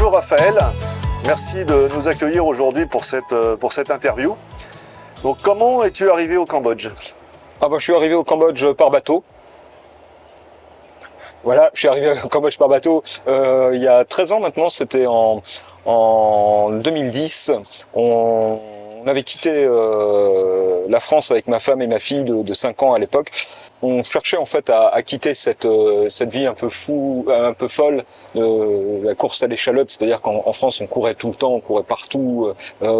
Bonjour Raphaël, merci de nous accueillir aujourd'hui pour cette interview. Donc comment es-tu arrivé au Cambodge? Je suis arrivé au Cambodge par bateau. Voilà, je suis arrivé au Cambodge par bateau il y a 13 ans maintenant, c'était en 2010. On avait quitté la France avec ma femme et ma fille de 5 ans à l'époque. On cherchait en fait à quitter cette vie un peu folle de la course à l'échalote, c'est-à-dire qu'en France on courait tout le temps, on courait partout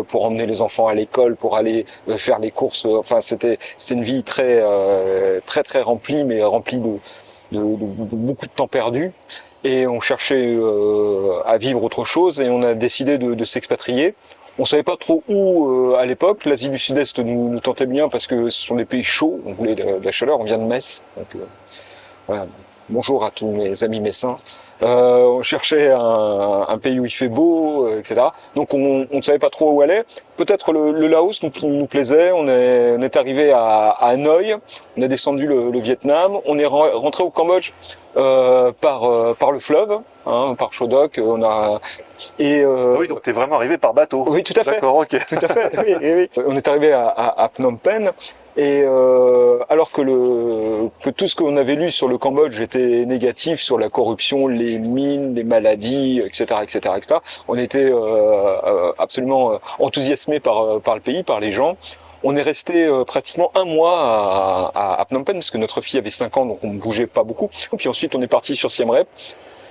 pour emmener les enfants à l'école, pour aller faire les courses. Enfin, c'était une vie très remplie, mais remplie de beaucoup de temps perdu. Et on cherchait à vivre autre chose et on a décidé de s'expatrier. On savait pas trop où à l'époque. L'Asie du Sud-Est nous tentait bien parce que ce sont des pays chauds. On voulait de la chaleur. On vient de Metz, donc voilà. Bonjour à tous mes amis messins. On cherchait un pays où il fait beau, etc. Donc on ne savait pas trop où aller. Peut-être le Laos nous plaisait. On est arrivé à Hanoï. On a descendu le Vietnam. On est rentré au Cambodge par le fleuve, par Cho Doc. Oui, donc tu es vraiment arrivé par bateau. Oui, tout à fait. D'accord, ok. Tout à fait. Oui. On est arrivé à Phnom Penh. Et alors que tout ce qu'on avait lu sur le Cambodge était négatif, sur la corruption, les mines, les maladies, etc., on était absolument enthousiasmés par le pays, par les gens. On est resté pratiquement un mois à Phnom Penh parce que notre fille avait 5 ans, donc on ne bougeait pas beaucoup. Et puis ensuite, on est parti sur Siem Reap.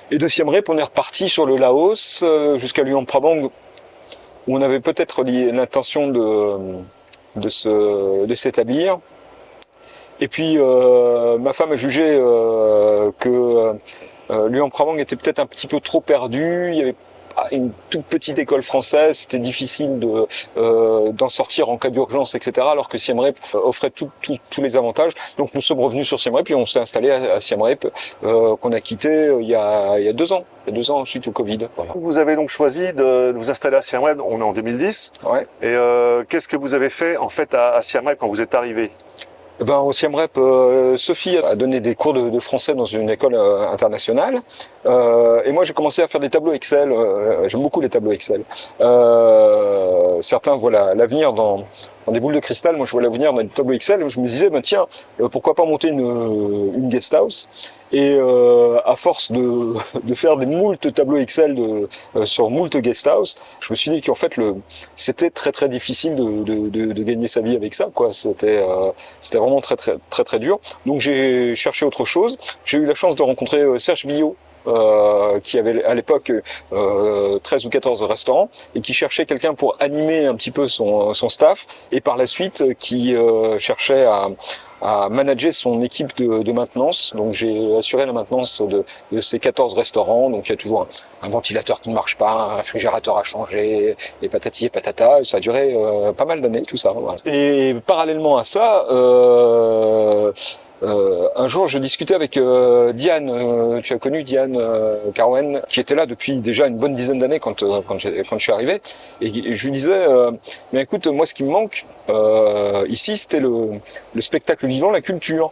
Et de Siem Reap, on est reparti sur le Laos jusqu'à Luang Prabang, où on avait peut-être l'intention de s'établir. Et puis ma femme a jugé que Luang Prabang était peut-être un petit peu trop perdu. Il y avait une toute petite école française, c'était difficile d'en sortir en cas d'urgence, etc. Alors que Siem Reap offrait tous les avantages. Donc nous sommes revenus sur Siem Reap et on s'est installé à Siem Reap qu'on a quitté il y a 2 ans. Il y a 2 ans suite au Covid. Voilà. Vous avez donc choisi de vous installer à Siem Reap, on est en 2010. Ouais. Et qu'est-ce que vous avez fait en fait à Siem Reap quand vous êtes arrivé? Au Siem Reap, Sophie a donné des cours de français dans une école internationale. Et moi, j'ai commencé à faire des tableaux Excel. J'aime beaucoup les tableaux Excel. Certains voient l'avenir dans des boules de cristal. Moi, je vois l'avenir dans des tableaux Excel. Je me disais, tiens, pourquoi pas monter une guest house? Et à force de faire des moult tableaux Excel sur moult guest house, je me suis dit qu'en fait c'était très difficile de gagner sa vie avec ça, quoi. C'était vraiment très dur. Donc j'ai cherché autre chose. J'ai eu la chance de rencontrer Serge Billot, qui avait à l'époque 13 ou 14 restaurants et qui cherchait quelqu'un pour animer un petit peu son staff, et par la suite qui cherchait à manager son équipe de maintenance. Donc j'ai assuré la maintenance de ces 14 restaurants. Donc il y a toujours un ventilateur qui ne marche pas, un réfrigérateur à changer, et patati et patata. Ça a duré pas mal d'années, tout ça. Voilà. Et parallèlement à ça, un jour, je discutais avec Diane. Tu as connu Diane Carwen, qui était là depuis déjà une bonne dizaine d'années quand je suis arrivé. Et je lui disais, mais écoute, moi, ce qui me manque ici, c'était le spectacle vivant, la culture.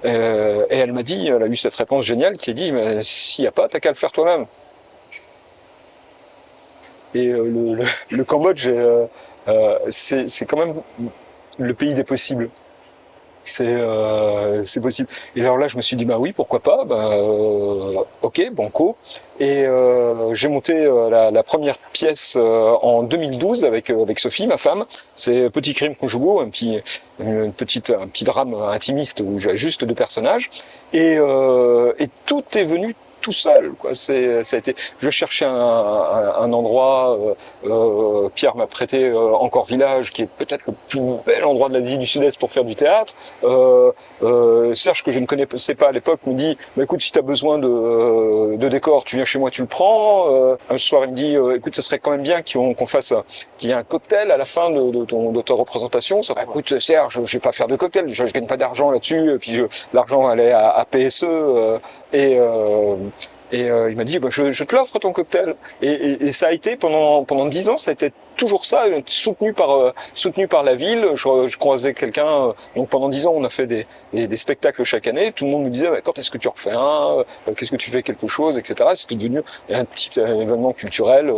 Et elle m'a dit, elle a eu cette réponse géniale qui a dit, mais s'il n'y a pas, t'as qu'à le faire toi-même. Et le Cambodge, c'est quand même le pays des possibles. C'est possible. Et alors là, je me suis dit, oui, pourquoi pas, ok, banco. Et j'ai monté la première pièce en 2012 avec Sophie, ma femme. C'est Petits crimes conjugaux, un petit drame intimiste où j'ai juste 2 personnages. Et tout est venu tout seul, quoi. Ça a été. Je cherchais un endroit. Pierre m'a prêté Encore Village, qui est peut-être le plus bel endroit de l'Asie du Sud-Est pour faire du théâtre. Serge, que je ne connaissais pas à l'époque, me dit, écoute, si tu as besoin de décor, tu viens chez moi, tu le prends. Un soir, il me dit, écoute, ça serait quand même bien qu'il y ait un cocktail à la fin de ta représentation. Ça, écoute, Serge, je vais pas faire de cocktail, je gagne pas d'argent là-dessus. Puis l'argent allait à PSE. Et il m'a dit, bah, je te l'offre ton cocktail. Et ça a été pendant 10 ans, ça a été toujours ça, soutenu par la ville. Je croisais quelqu'un. Donc pendant 10 ans, on a fait des spectacles chaque année. Tout le monde me disait, bah, quand est-ce que tu refais un, qu'est-ce que tu fais quelque chose, etc. C'était devenu un petit événement culturel.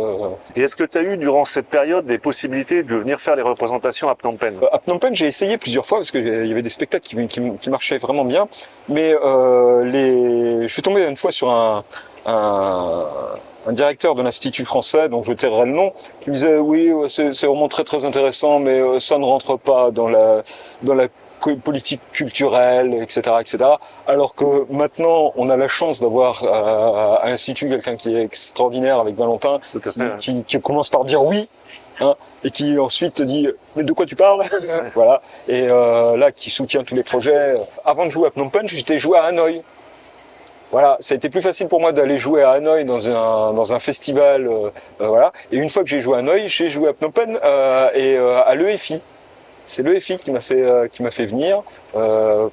Et est-ce que tu as eu durant cette période des possibilités de venir faire les représentations à Phnom Penh? À Phnom Penh, j'ai essayé plusieurs fois parce qu'il y avait des spectacles qui marchaient vraiment bien. Mais je suis tombé une fois sur un directeur de l'Institut français, dont je tairai le nom, qui me disait oui, c'est vraiment très très intéressant, mais ça ne rentre pas dans la politique culturelle, etc., etc. Alors que maintenant, on a la chance d'avoir à l'Institut quelqu'un qui est extraordinaire avec Valentin, qui commence par dire oui, hein, et qui ensuite te dit mais de quoi tu parles? Voilà. Et là, qui soutient tous les projets. Avant de jouer à Phnom Penh, j'étais joué à Hanoï. Voilà, ça a été plus facile pour moi d'aller jouer à Hanoï dans un festival, voilà. Et une fois que j'ai joué à Hanoï, j'ai joué à Phnom Penh et à l'EFI. C'est l'EFI qui m'a fait venir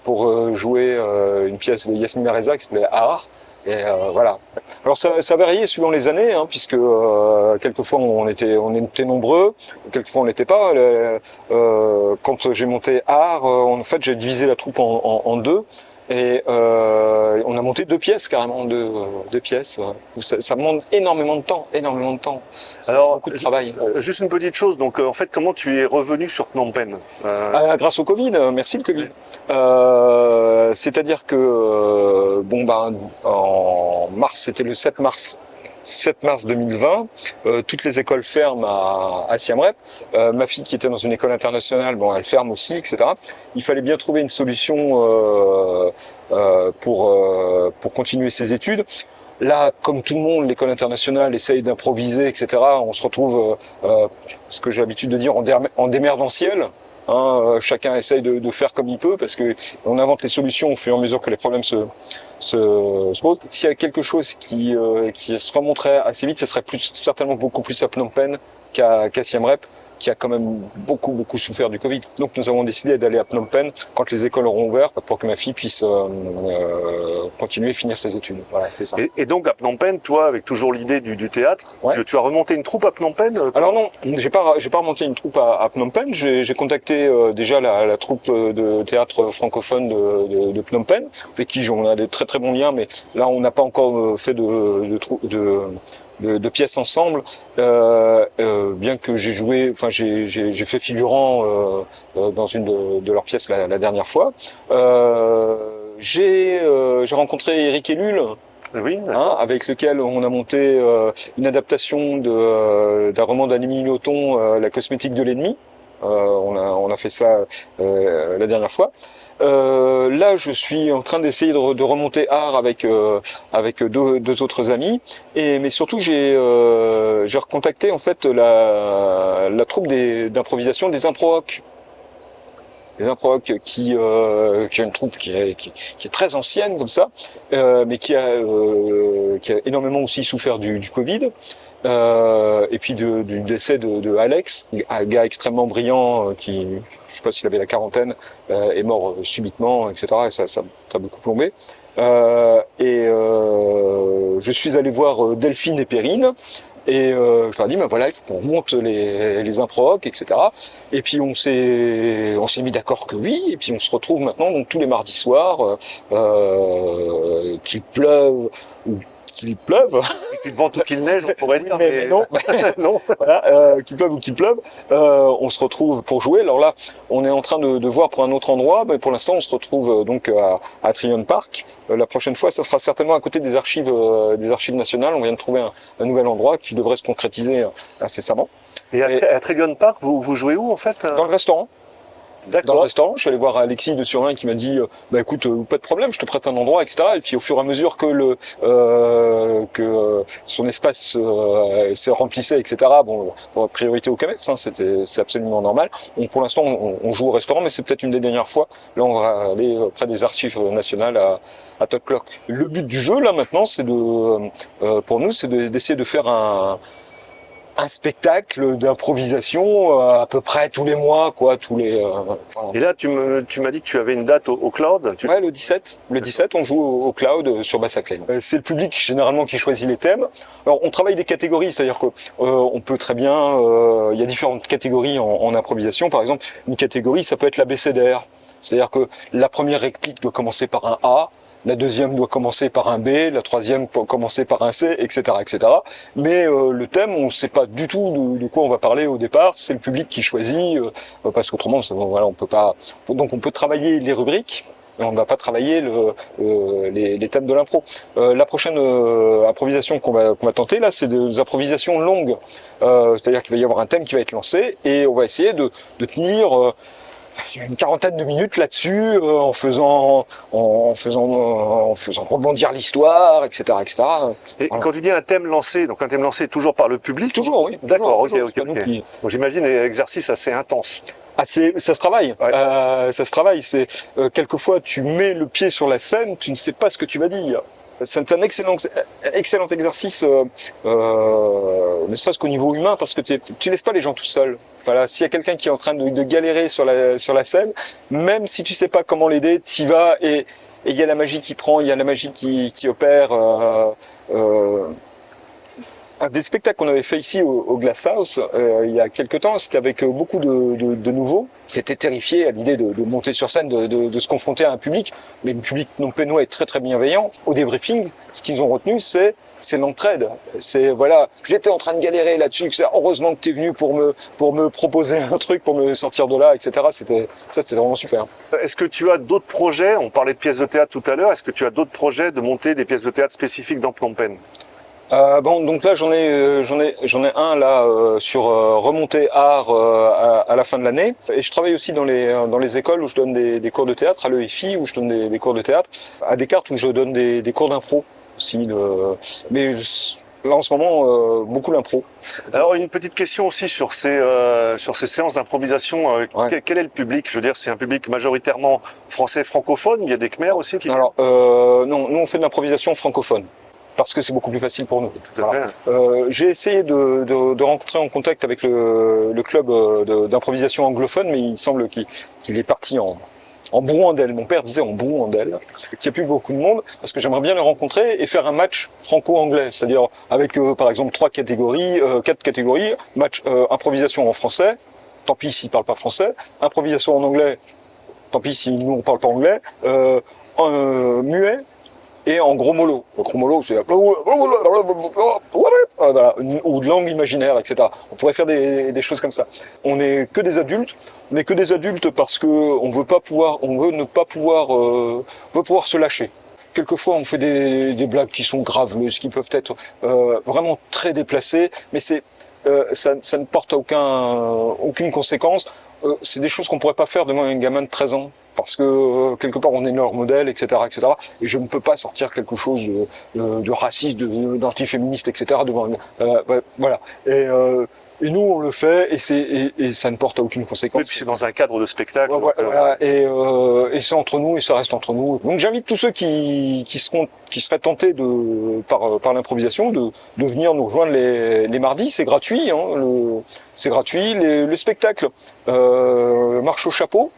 pour jouer une pièce de Yasmina Reza qui s'appelait Art. Et voilà. Alors ça variait suivant les années, hein, puisque quelquefois on était nombreux, quelquefois on n'était pas. Quand j'ai monté Art, en fait j'ai divisé la troupe en deux. Et on a monté 2 pièces carrément, deux pièces. Ça demande énormément de temps. Alors, beaucoup de travail. Juste une petite chose, donc en fait, comment tu es revenu sur Phnom Penh? Grâce au Covid, merci le Covid. C'est-à-dire que en mars, c'était le 7 mars 2020, toutes les écoles ferment à Siem Reap. Ma fille qui était dans une école internationale, elle ferme aussi, etc. Il fallait bien trouver une solution pour continuer ses études. Là, comme tout le monde, l'école internationale essaye d'improviser, etc. On se retrouve, ce que j'ai l'habitude de dire, en démerdentiel. Hein, chacun essaye de faire comme il peut parce que on invente les solutions au fur et à mesure que les problèmes se posent. S'il y a quelque chose qui se remonterait assez vite, ce serait certainement beaucoup plus à Phnom Penh qu'à Siem Reap, qui a quand même beaucoup souffert du Covid. Donc nous avons décidé d'aller à Phnom Penh quand les écoles auront ouvert pour que ma fille puisse continuer, finir ses études. Voilà, c'est ça. Et donc à Phnom Penh, toi, avec toujours l'idée du théâtre, ouais. Tu as remonté une troupe à Phnom Penh? Alors non, j'ai pas remonté une troupe à Phnom Penh. J'ai contacté déjà la troupe de théâtre francophone de Phnom Penh, avec qui on a des très très bons liens, mais là on n'a pas encore fait de pièces ensemble, bien que j'ai joué, j'ai fait figurant dans une de leurs pièces la dernière fois. J'ai rencontré Eric Ellul, oui, avec lequel on a monté une adaptation d'un roman d'Annie Nothomb, La cosmétique de l'ennemi. On a fait ça la dernière fois. Là, je suis en train d'essayer de remonter Art avec deux autres amis, mais surtout j'ai recontacté en fait la troupe d'improvisation des Impro-Rock. Les Impro-Rock qui est une troupe qui est très ancienne comme ça, mais qui a énormément aussi souffert du Covid. Et puis du décès de Alex, un gars extrêmement brillant qui, je sais pas s'il avait la quarantaine, est mort subitement, etc. Et ça a beaucoup plombé. Je suis allé voir Delphine et Perrine. Et je leur ai dit, voilà, il faut qu'on remonte les impro-rock, etc. Et puis on s'est mis d'accord que oui. Et puis on se retrouve maintenant donc tous les mardis soirs, qu'il pleuve ou qu'il pleuve. Qu'il vente ou qu'il neige, on pourrait dire. Mais non, non. Voilà, qu'il pleuve ou qu'il pleuve, on se retrouve pour jouer. Alors là, on est en train de voir pour un autre endroit, mais pour l'instant, on se retrouve donc à Tryon Park. La prochaine fois, ça sera certainement à côté des archives nationales. On vient de trouver un nouvel endroit qui devrait se concrétiser incessamment. Et à Tryon Park, vous jouez où en fait? Dans le restaurant. D'accord. Dans le restaurant, je suis allé voir Alexis de Surin qui m'a dit écoute, pas de problème, je te prête un endroit, etc. Et puis au fur et à mesure que son espace se remplissait, etc. Bon, pour priorité au commerce, c'est absolument normal. Pour l'instant, on joue au restaurant, mais c'est peut-être une des dernières fois. Là, on va aller près des archives nationales à Todd Clock. Le but du jeu là maintenant, c'est pour nous, c'est d'essayer de faire un spectacle d'improvisation à peu près tous les mois, quoi, voilà. Et là, tu m'as dit que tu avais une date au Cloud. Ouais, le 17. Le 17, on joue au Cloud sur Bassaclaine. C'est le public généralement qui choisit les thèmes. Alors, on travaille des catégories, c'est-à-dire que on peut très bien. Il y a différentes catégories en improvisation. Par exemple, une catégorie, ça peut être l'abécédaire. C'est-à-dire que la première réplique doit commencer par un A. La deuxième doit commencer par un B, la troisième peut commencer par un C, etc., etc. Mais le thème, on ne sait pas du tout de quoi on va parler au départ. C'est le public qui choisit, parce qu'autrement, voilà, on peut pas. Donc, on peut travailler les rubriques, mais on ne va pas travailler les thèmes de l'impro. La prochaine improvisation qu'on va tenter là, c'est des improvisations longues. C'est-à-dire qu'il va y avoir un thème qui va être lancé et on va essayer de tenir une quarantaine de minutes là-dessus, en faisant rebondir l'histoire, etc., etc. Et Voilà. quand tu dis un thème lancé, donc un thème lancé toujours par le public? Toujours, oui. D'accord, ok. Qui... Donc j'imagine un exercice assez intense. Ah, ça se travaille. Ouais. Ça se travaille. C'est quelquefois tu mets le pied sur la scène, tu ne sais pas ce que tu vas dire. C'est un excellent exercice, ne serait-ce qu'au niveau humain, parce que tu laisses pas les gens tout seuls. Voilà, s'il y a quelqu'un qui est en train de galérer sur la scène, même si tu sais pas comment l'aider, tu y vas et il y a la magie qui prend, il y a la magie qui opère. Un des spectacles qu'on avait fait ici au Glass House il y a quelques temps, c'était avec beaucoup de nouveaux. Ils étaient terrifiés à l'idée de monter sur scène, de se confronter à un public. Mais le public non-pénois est très très bienveillant. Au débriefing, ce qu'ils ont retenu, c'est l'entraide. C'est voilà, j'étais en train de galérer là-dessus. Heureusement que tu es venu pour me proposer un truc, pour me sortir de là, etc. C'était vraiment super. Est-ce que tu as d'autres projets? On parlait de pièces de théâtre tout à l'heure. Est-ce que tu as d'autres projets de monter des pièces de théâtre spécifiques dans Phnom Penh? Bon, donc là j'en ai un là sur remonter art à la fin de l'année, et je travaille aussi dans les écoles où je donne des cours de théâtre, à l'EFI où je donne des cours de théâtre, à Descartes où je donne des cours d'impro aussi. Mais là en ce moment beaucoup l'impro. Alors une petite question aussi sur ces séances d'improvisation. Ouais. Quel est le public? Je veux dire, c'est un public majoritairement français francophone. Il y a des Khmers aussi qui. Alors non, nous on fait de l'improvisation francophone, parce que c'est beaucoup plus facile pour nous. Tout à fait. J'ai essayé de rentrer en contact avec le club d'improvisation anglophone, mais il semble qu'il est parti en brouandelle. Mon père disait en brouandelle, qu'il n'y a plus beaucoup de monde, parce que j'aimerais bien le rencontrer et faire un match franco-anglais, c'est-à-dire avec par exemple 4 catégories, match improvisation en français, tant pis s'ils ne parlent pas français, improvisation en anglais, tant pis si nous on ne parle pas anglais, muet, et en gros mollo. Le gros mollo, c'est voilà, ou de langue imaginaire, etc. On pourrait faire des choses comme ça. On n'est que des adultes. On n'est que des adultes parce que on veut pouvoir se lâcher. Quelquefois, on fait des blagues qui sont graveleuses, qui peuvent être vraiment très déplacées, mais ça ne porte aucune conséquence. C'est des choses qu'on pourrait pas faire devant un gamin de 13 ans. Parce que quelque part on est leur modèle, etc., etc. Et je ne peux pas sortir quelque chose de raciste, d'antiféministe, etc. devant. Voilà. Et nous on le fait et ça ne porte à aucune conséquence. Oui, puis c'est dans un cadre de spectacle. Voilà. Et c'est entre nous et ça reste entre nous. Donc j'invite tous ceux qui seraient tentés par l'improvisation de venir nous rejoindre les mardis. C'est gratuit. C'est gratuit. Le spectacle marche au chapeau.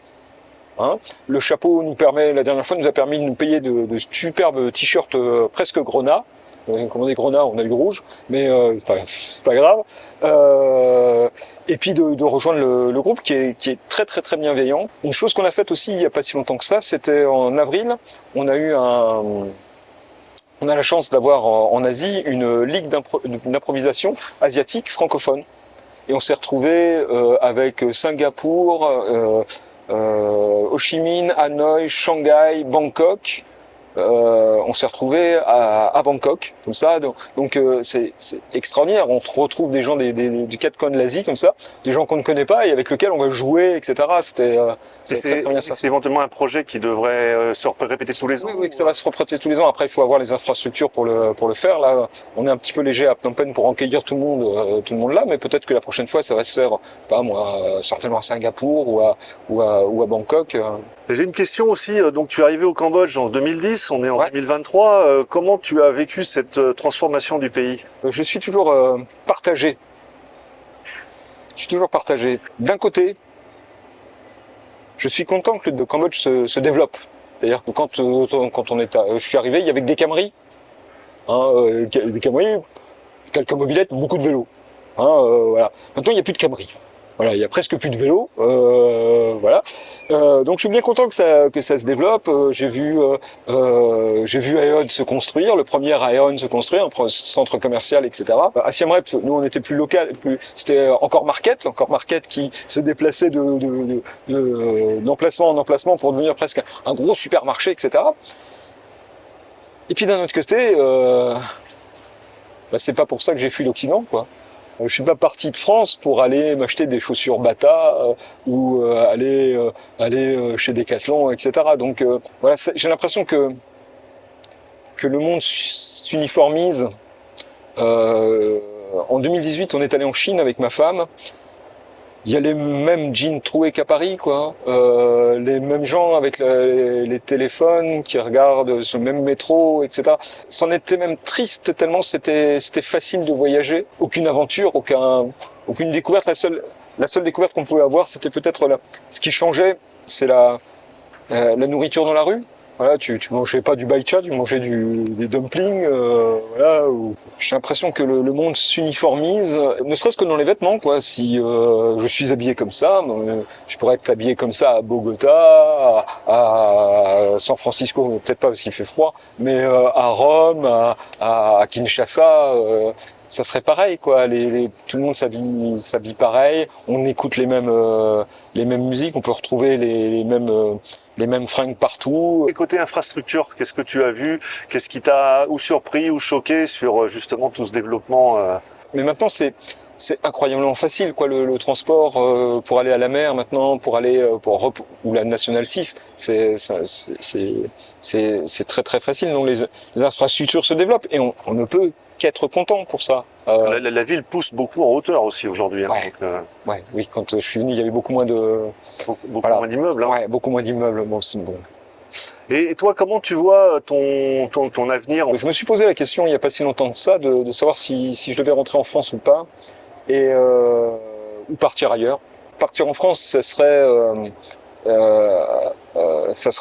Le chapeau la dernière fois nous a permis de nous payer de superbes t-shirts presque grenat. Comme on est grenat, on a du rouge, mais c'est pas grave. Et puis de rejoindre le groupe qui est très très très bienveillant. Une chose qu'on a faite aussi il n'y a pas si longtemps que ça, c'était en avril. On a la chance d'avoir en Asie une ligue d'improvisation asiatique francophone. Et on s'est retrouvé avec Singapour, Ho Chi Minh, Hanoï, Shanghai, Bangkok. On s'est retrouvé à Bangkok, comme ça. Donc c'est extraordinaire. On retrouve des gens du quatre coins de l'Asie, comme ça, des gens qu'on ne connaît pas et avec lesquels on va jouer, etc. C'est éventuellement un projet qui devrait se répéter tous les ans. Oui, que ça va se répéter tous les ans. Après, il faut avoir les infrastructures pour le faire. Là, on est un petit peu léger à Phnom Penh pour accueillir tout le monde là, mais peut-être que la prochaine fois, ça va se faire, pas moi, certainement à Singapour ou à Bangkok. J'ai une question aussi. Donc, tu es arrivé au Cambodge en 2010, on est en 2023. Comment tu as vécu cette transformation du pays? Je suis toujours partagé. Je suis toujours partagé. D'un côté, je suis content que le Cambodge se développe. C'est-à-dire que quand je suis arrivé, il y avait que des Camry, hein, des Camry, quelques mobylettes, beaucoup de vélos. Hein, voilà. Maintenant, il n'y a plus de Camry. Voilà, il y a presque plus de vélos. Voilà. Donc, je suis bien content que ça se développe. J'ai vu Aeon se construire, le premier Aeon se construire, un centre commercial, etc. À Siem Reap, nous, on était plus local, c'était encore Market qui se déplaçait d'emplacement en emplacement pour devenir presque un gros supermarché, etc. Et puis d'un autre côté, c'est pas pour ça que j'ai fui l'Occident, quoi. Je suis pas parti de France pour aller m'acheter des chaussures Bata ou aller chez Decathlon, etc. Donc voilà, j'ai l'impression que le monde s'uniformise. En 2018, on est allé en Chine avec ma femme. Il y a les mêmes jeans troués qu'à Paris, quoi. Les mêmes gens avec les téléphones qui regardent ce même métro, etc. C'en était même triste tellement c'était facile de voyager. Aucune aventure, aucune découverte. La seule découverte qu'on pouvait avoir, c'était peut-être ce qui changeait, c'est la nourriture dans la rue. Voilà, tu mangeais pas du baicha, tu mangeais des dumplings, voilà. J'ai l'impression que le monde s'uniformise, ne serait-ce que dans les vêtements, quoi. Si je suis habillé comme ça, je pourrais être habillé comme ça à Bogota, à San Francisco, peut-être pas parce qu'il fait froid, mais à Rome, à Kinshasa. Ça serait pareil, quoi. Tout le monde s'habille pareil. On écoute les mêmes musiques. On peut retrouver les mêmes fringues partout. Et côté infrastructure, qu'est-ce que tu as vu? Qu'est-ce qui t'a ou surpris ou choqué sur justement tout ce développement Mais maintenant, c'est incroyablement facile, quoi. Le transport pour aller à la mer maintenant, pour aller ou la Nationale 6, c'est très très facile. Donc les infrastructures se développent et on ne peut qu'être content pour ça. La ville pousse beaucoup en hauteur aussi aujourd'hui. Hein, ouais, donc, ouais, oui, quand je suis venu, il y avait beaucoup moins moins d'immeubles. Hein. Ouais, beaucoup moins d'immeubles. Bon, c'est bon. Et toi, comment tu vois ton avenir? Je me suis posé la question il n'y a pas si longtemps que ça de savoir si je devais rentrer en France ou pas et ou partir ailleurs. Partir en France, ça serait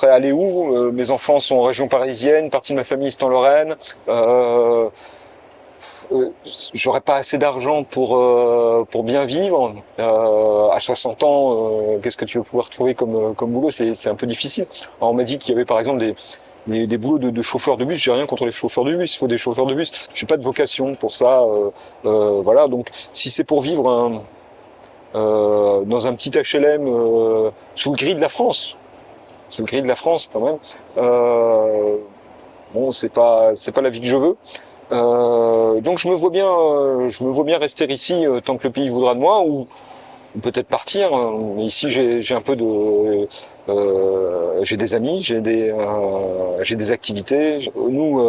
aller où? Mes enfants sont en région parisienne, partie de ma famille est en Lorraine. J'aurais pas assez d'argent pour bien vivre. À 60 ans, qu'est-ce que tu vas pouvoir trouver comme boulot? C'est un peu difficile. Alors, on m'a dit qu'il y avait par exemple des boulots de chauffeur de bus. J'ai rien contre les chauffeurs de bus. Il faut des chauffeurs de bus. J'ai pas de vocation pour ça. Voilà. Donc, si c'est pour vivre dans un petit HLM sous le gris de la France, quand même. Bon, c'est pas la vie que je veux. Donc je me vois bien rester ici tant que le pays voudra de moi ou peut-être partir. Ici j'ai un peu j'ai des amis, j'ai des activités. Nous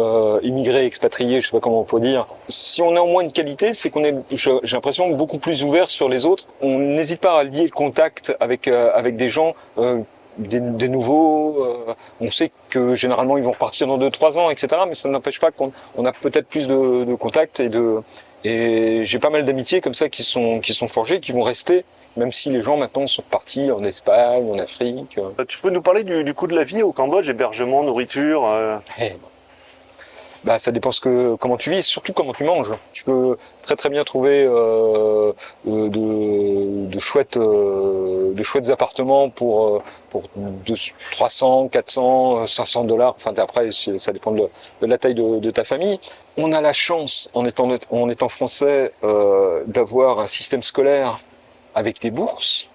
immigrés, expatriés, je sais pas comment on peut dire. Si on a au moins une qualité, c'est qu'on est, j'ai l'impression, beaucoup plus ouvert sur les autres. On n'hésite pas à lier le contact avec des gens. Des nouveaux, on sait que généralement ils vont repartir dans 2-3 ans, etc. Mais ça n'empêche pas qu'on a peut-être plus de contacts et j'ai pas mal d'amitiés comme ça qui sont forgées, qui vont rester, même si les gens maintenant sont partis en Espagne, en Afrique. Tu peux nous parler du coût de la vie au Cambodge, hébergement, nourriture Bah, ça dépend comment tu vis, surtout comment tu manges. Tu peux très très bien trouver de chouettes appartements pour 300, 400, 500 dollars. Enfin, après, ça dépend de la taille de ta famille. On a la chance, en étant français, d'avoir un système scolaire avec des bourses.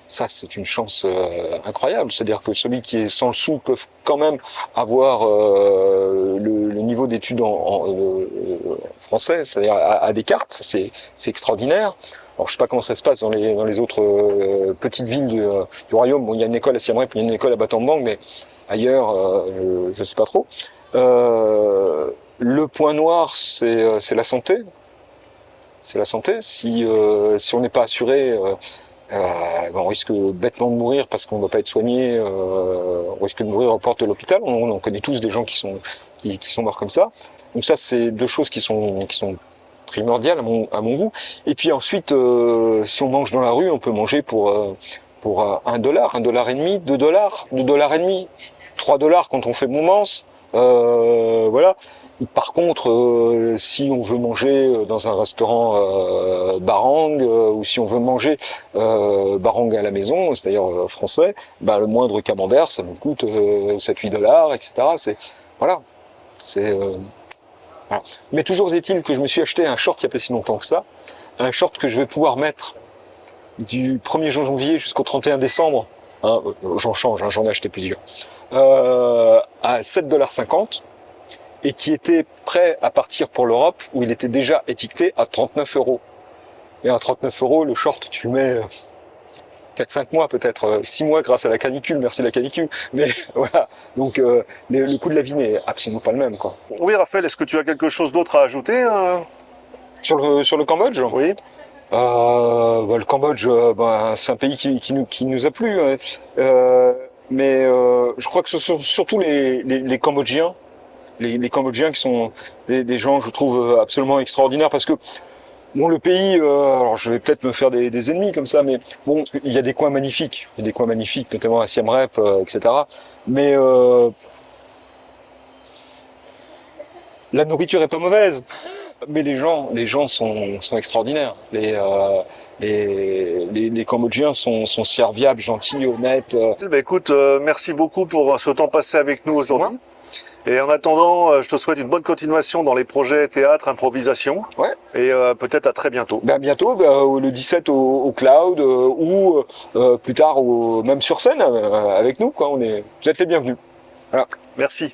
Ça, c'est une chance incroyable. C'est-à-dire que celui qui est sans le sou peut quand même avoir le niveau d'études en français, c'est-à-dire à Descartes. C'est extraordinaire. Alors, je sais pas comment ça se passe dans les autres petites villes du royaume. Bon, il y a une école à Siem Reap, il y a une école à Battambang, mais ailleurs, je sais pas trop. Le point noir, c'est la santé. C'est la santé. Si on n'est pas assuré. On risque bêtement de mourir parce qu'on ne va pas être soigné, on risque de mourir aux portes de l'hôpital. On connaît tous des gens qui sont morts comme ça. Donc ça, c'est deux choses qui sont primordial à mon goût. Et puis ensuite, si on mange dans la rue, on peut manger pour $1, $1,50, $2, $2,50, $3 quand on fait Montmans. Voilà. Par contre, si on veut manger dans un restaurant barang ou si on veut manger barang à la maison, c'est-à-dire français, bah, le moindre camembert, ça nous coûte $7-8, etc. Voilà. Voilà. Mais toujours est-il que je me suis acheté un short il n'y a pas si longtemps que ça, un short que je vais pouvoir mettre du 1er janvier jusqu'au 31 décembre. Hein, j'en change, hein, j'en ai acheté plusieurs. À $7,50 et qui était prêt à partir pour l'Europe où il était déjà étiqueté à 39 €. Et à 39 €, le short, tu le mets 4-5 mois peut-être, 6 mois grâce à la canicule, merci la canicule. Mais voilà, donc le coût de la vie n'est absolument pas le même, quoi. Oui, Raphaël, est-ce que tu as quelque chose d'autre à ajouter Sur le Cambodge? Oui. Bah, le Cambodge, bah, c'est un pays qui nous a plu. Mais je crois que ce sont surtout les Cambodgiens. Les Cambodgiens qui sont des gens, je trouve, absolument extraordinaires parce que bon, le pays, alors je vais peut-être me faire des ennemis comme ça, mais bon, il y a des coins magnifiques, notamment à Siem Reap, etc. Mais la nourriture est pas mauvaise, mais les gens sont extraordinaires. Les Cambodgiens sont serviables, gentils, honnêtes. Bah, écoute, merci beaucoup pour ce temps passé avec nous aujourd'hui. Et en attendant, je te souhaite une bonne continuation dans les projets théâtre, improvisation. Ouais. Et peut-être à très bientôt. Ben bientôt, le 17 au Cloud ou plus tard même sur scène avec nous, quoi. Vous êtes les bienvenus. Voilà. Merci.